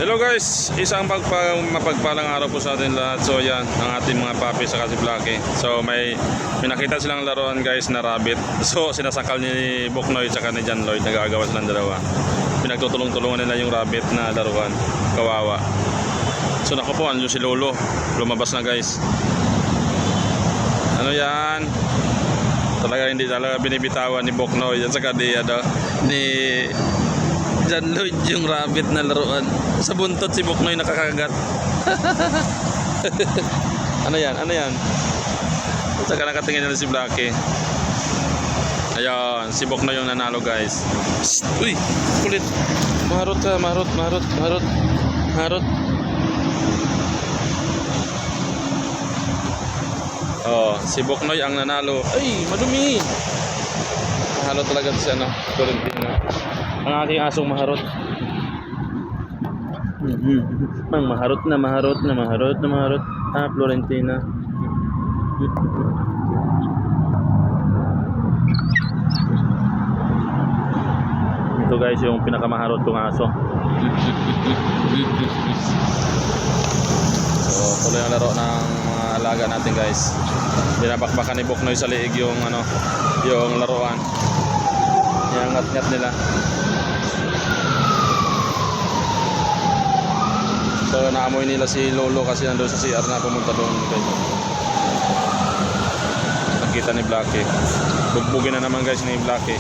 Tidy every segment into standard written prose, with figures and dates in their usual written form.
Hello guys, isang mapagpalang araw po sa atin lahat. So yan, ang ating mga papi sa kasi Blackie. So may nakita silang laruan guys na rabbit. So sinasakal ni Buknoy at ni John Lloyd, nagagawa silang dalawa. Pinagtutulong-tulungan nila yung rabbit na laruan. Kawawa. So naku po, andun si Lolo. Lumabas na guys. Ano yan? Talaga hindi talaga binibitawan ni Buknoy at saka ni John Lloyd yung rabbit na laruan. Sa buntot si Buknoy nakakagat. Ano yan? Ano yan? Saka nakatingin na si Blackie. Ayun, si Buknoy yung nanalo guys. Psst, uy, kulit. Maharot ka, maharot. Oh, si Buknoy ang nanalo. Ay, madumi. Mahalo talaga si Florentino. Ang aking asong maharot. Maharot na. Florentina. Ito guys yung pinakamaharot kong aso. So, tuloy ang laro ng mga alaga natin guys. Binabakbakan ni Buknoy sa liig yung yung laruan. Yung ngat-ngat nila. So naamoy nila si Lolo kasi nandun sa CR na pumunta doon. Nakita ni Blackie. Bugbugin na naman guys ni Blackie.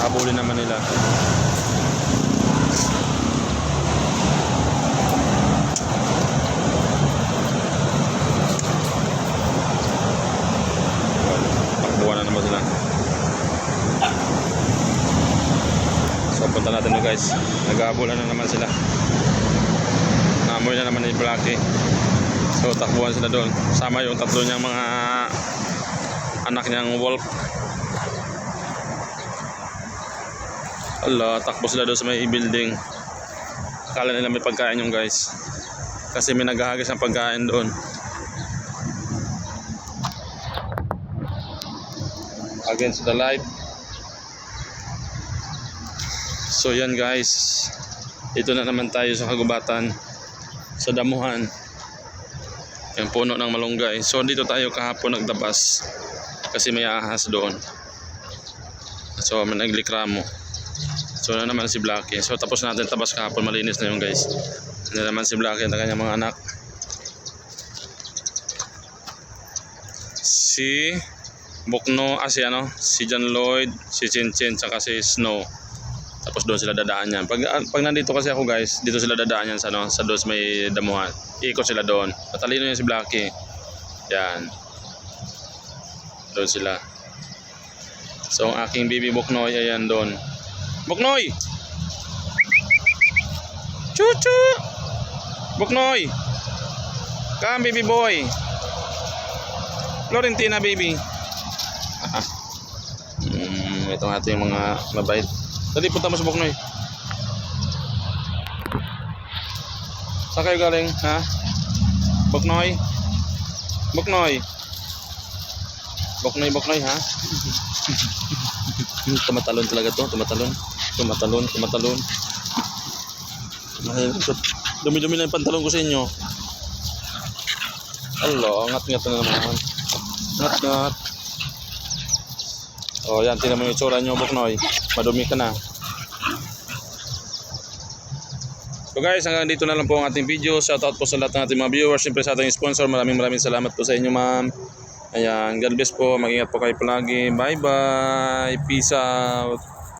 Habulin naman nila. Takbuhan na naman sila. So punta natin na guys. Naghahabulan na naman sila. Naamoy na naman ni Blackie. So takbuhan sila doon. Sama yung tatlo niyang mga anak niyang wolf. Ala, takbo sila doon sa may building. Akala nila may pagkain yung guys. Kasi may naghahagis ng pagkain doon. Against the light. So yan guys. Ito na naman tayo sa kagubatan. Sa damuhan. Yung puno ng malunggay. So dito tayo kahapon nagtabas. Kasi may ahas doon. So may naglikramo. So na naman si Blackie. So tapos natin tabas kahapon. Malinis na yung guys. Na naman si Blackie at kanyang mga anak. Si Bukno, si John Lloyd, si Chinchin, saka si Snow. Tapos doon sila dadaan yan. Pag nandito kasi ako guys, dito sila dadaan yan sa doon may damuhan. Iikot sila doon. Matalino yan si Blackie. Yan. Doon sila. So ang aking baby Buknoy, ayan doon. Buknoy! Chuchu! Buknoy! Come baby boy! Florentina baby! Ito nga yung mga mabait. Dali, punta mo sa Buknoy. Saan kayo galing? Ha? Buknoy? Buknoy? Buknoy ha? Tumatalon talaga to. Tumatalon. Dumi-dumi na yung pantalon ko sa inyo. Alo, ngat-ngat na naman. Ngat-ngat. O yan, tingnan mo yung itsura nyo Buknoy. Madumi ka na. So guys, hanggang dito na lang po ang ating video. Shoutout po sa lahat ng ating mga viewers. Siyempre sa ating sponsor, maraming salamat po sa inyo ma'am. Ayan, God bless po. Mag-ingat po kayo palagi. Bye bye. Peace out.